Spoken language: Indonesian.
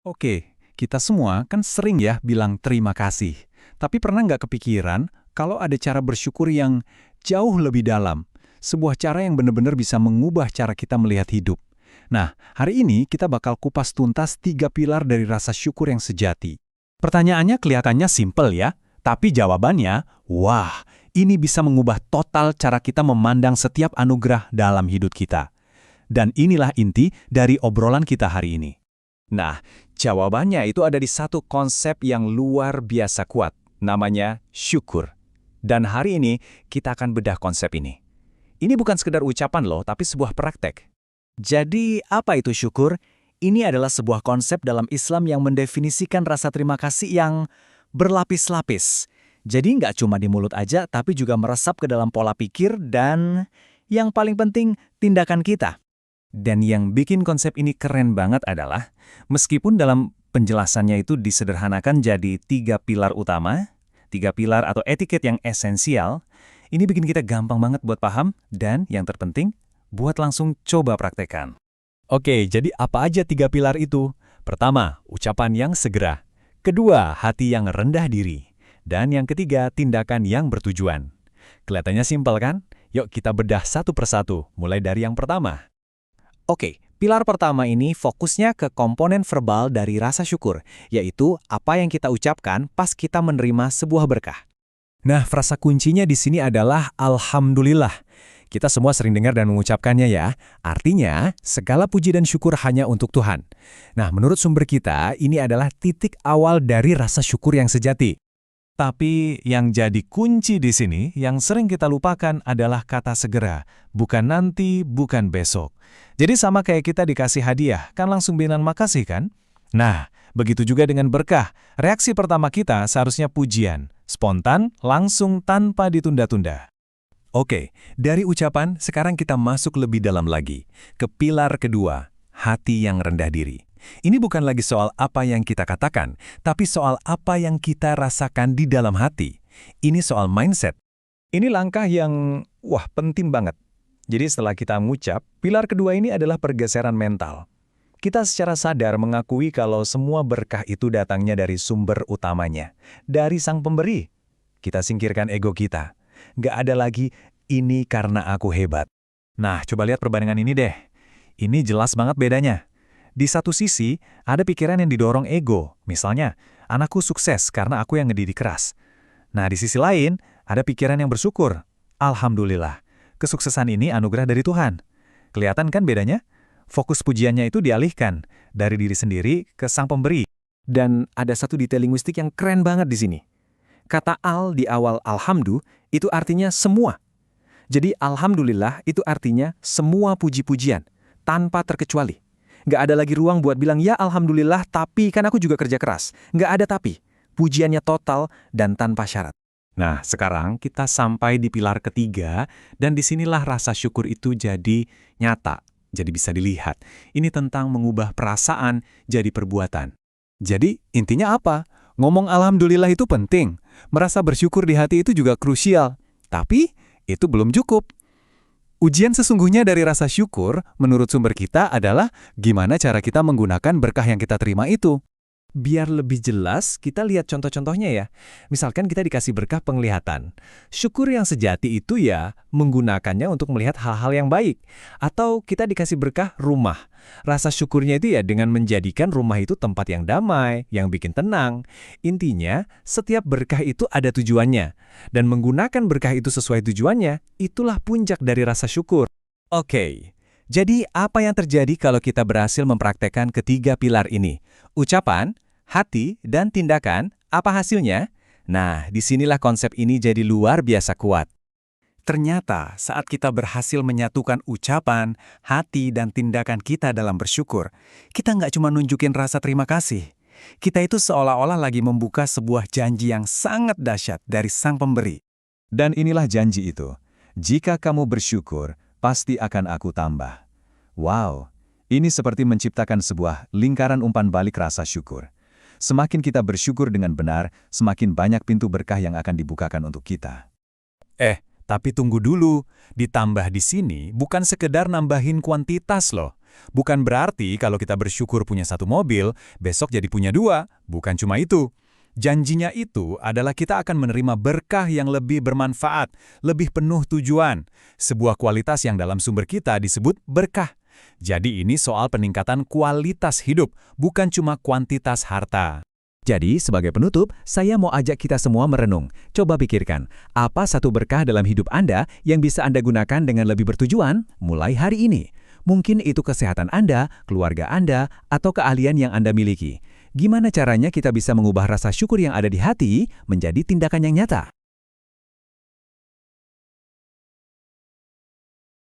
Oke, kita semua kan sering ya bilang terima kasih. Tapi pernah nggak kepikiran kalau ada cara bersyukur yang jauh lebih dalam? Sebuah cara yang benar-benar bisa mengubah cara kita melihat hidup. Nah, hari ini kita bakal kupas tuntas 3 pilar dari rasa syukur yang sejati. Pertanyaannya kelihatannya simpel ya, tapi jawabannya, wah, ini bisa mengubah total cara kita memandang setiap anugerah dalam hidup kita. Dan inilah inti dari obrolan kita hari ini. Nah, jawabannya itu ada di satu konsep yang luar biasa kuat, namanya syukur. Dan hari ini kita akan bedah konsep ini. Ini bukan sekedar ucapan loh, tapi sebuah praktek. Jadi, apa itu syukur? Ini adalah sebuah konsep dalam Islam yang mendefinisikan rasa terima kasih yang berlapis-lapis. Jadi nggak cuma di mulut aja, tapi juga meresap ke dalam pola pikir dan yang paling penting, tindakan kita. Dan yang bikin konsep ini keren banget adalah, meskipun dalam penjelasannya itu disederhanakan jadi 3 pilar utama, 3 pilar atau etiket yang esensial, ini bikin kita gampang banget buat paham dan yang terpenting, buat langsung coba praktekkan. Oke, jadi apa aja 3 pilar itu? Pertama, ucapan yang segera. Kedua, hati yang rendah diri. Dan yang ketiga, tindakan yang bertujuan. Kelihatannya simpel kan? Yuk kita bedah satu persatu, mulai dari yang pertama. Oke, pilar pertama ini fokusnya ke komponen verbal dari rasa syukur, yaitu apa yang kita ucapkan pas kita menerima sebuah berkah. Nah, frasa kuncinya di sini adalah Alhamdulillah. Kita semua sering dengar dan mengucapkannya ya. Artinya, segala puji dan syukur hanya untuk Tuhan. Nah, menurut sumber kita, ini adalah titik awal dari rasa syukur yang sejati. Tapi yang jadi kunci di sini, yang sering kita lupakan adalah kata segera. Bukan nanti, bukan besok. Jadi sama kayak kita dikasih hadiah, kan langsung bilang makasih kan? Nah, begitu juga dengan berkah. Reaksi pertama kita seharusnya pujian. Spontan, langsung tanpa ditunda-tunda. Oke, dari ucapan, sekarang kita masuk lebih dalam lagi. Ke pilar kedua, hati yang rendah diri. Ini bukan lagi soal apa yang kita katakan, tapi soal apa yang kita rasakan di dalam hati. Ini soal mindset. Ini langkah yang, penting banget. Jadi setelah kita mengucap, pilar kedua ini adalah pergeseran mental. Kita secara sadar mengakui kalau semua berkah itu datangnya dari sumber utamanya, dari Sang Pemberi. Kita singkirkan ego kita. Nggak ada lagi, ini karena aku hebat. Nah, coba lihat perbandingan ini deh. Ini jelas banget bedanya. Di satu sisi, ada pikiran yang didorong ego. Misalnya, anakku sukses karena aku yang ngedidik keras. Nah, di sisi lain, ada pikiran yang bersyukur. Alhamdulillah, kesuksesan ini anugerah dari Tuhan. Kelihatan kan bedanya? Fokus pujiannya itu dialihkan dari diri sendiri ke Sang Pemberi. Dan ada satu detail linguistik yang keren banget di sini. Kata al di awal alhamdu itu artinya semua. Jadi alhamdulillah itu artinya semua puji-pujian, tanpa terkecuali. Nggak ada lagi ruang buat bilang, ya alhamdulillah, tapi kan aku juga kerja keras. Nggak ada tapi. Pujiannya total dan tanpa syarat. Nah, sekarang kita sampai di pilar ketiga, dan disinilah rasa syukur itu jadi nyata, jadi bisa dilihat. Ini tentang mengubah perasaan jadi perbuatan. Jadi, intinya apa? Ngomong alhamdulillah itu penting. Merasa bersyukur di hati itu juga krusial. Tapi, itu belum cukup. Ujian sesungguhnya dari rasa syukur, menurut sumber kita adalah gimana cara kita menggunakan berkah yang kita terima itu. Biar lebih jelas, kita lihat contoh-contohnya ya. Misalkan kita dikasih berkah penglihatan. Syukur yang sejati itu ya menggunakannya untuk melihat hal-hal yang baik. Atau kita dikasih berkah rumah. Rasa syukurnya itu ya dengan menjadikan rumah itu tempat yang damai, yang bikin tenang. Intinya, setiap berkah itu ada tujuannya. Dan menggunakan berkah itu sesuai tujuannya, itulah puncak dari rasa syukur. Oke. Jadi, apa yang terjadi kalau kita berhasil mempraktekkan ketiga pilar ini? Ucapan, hati, dan tindakan, apa hasilnya? Nah, disinilah konsep ini jadi luar biasa kuat. Ternyata, saat kita berhasil menyatukan ucapan, hati, dan tindakan kita dalam bersyukur, kita nggak cuma nunjukin rasa terima kasih. Kita itu seolah-olah lagi membuka sebuah janji yang sangat dahsyat dari Sang Pemberi. Dan inilah janji itu. Jika kamu bersyukur, pasti akan aku tambah. Wow, ini seperti menciptakan sebuah lingkaran umpan balik rasa syukur. Semakin kita bersyukur dengan benar, semakin banyak pintu berkah yang akan dibukakan untuk kita. Tapi tunggu dulu, ditambah di sini bukan sekedar nambahin kuantitas loh. Bukan berarti kalau kita bersyukur punya satu mobil, besok jadi punya dua. Bukan cuma itu. Janjinya itu adalah kita akan menerima berkah yang lebih bermanfaat, lebih penuh tujuan. Sebuah kualitas yang dalam sumber kita disebut berkah. Jadi ini soal peningkatan kualitas hidup, bukan cuma kuantitas harta. Jadi, sebagai penutup, saya mau ajak kita semua merenung. Coba pikirkan, apa satu berkah dalam hidup Anda yang bisa Anda gunakan dengan lebih bertujuan mulai hari ini? Mungkin itu kesehatan Anda, keluarga Anda, atau keahlian yang Anda miliki. Gimana caranya kita bisa mengubah rasa syukur yang ada di hati menjadi tindakan yang nyata?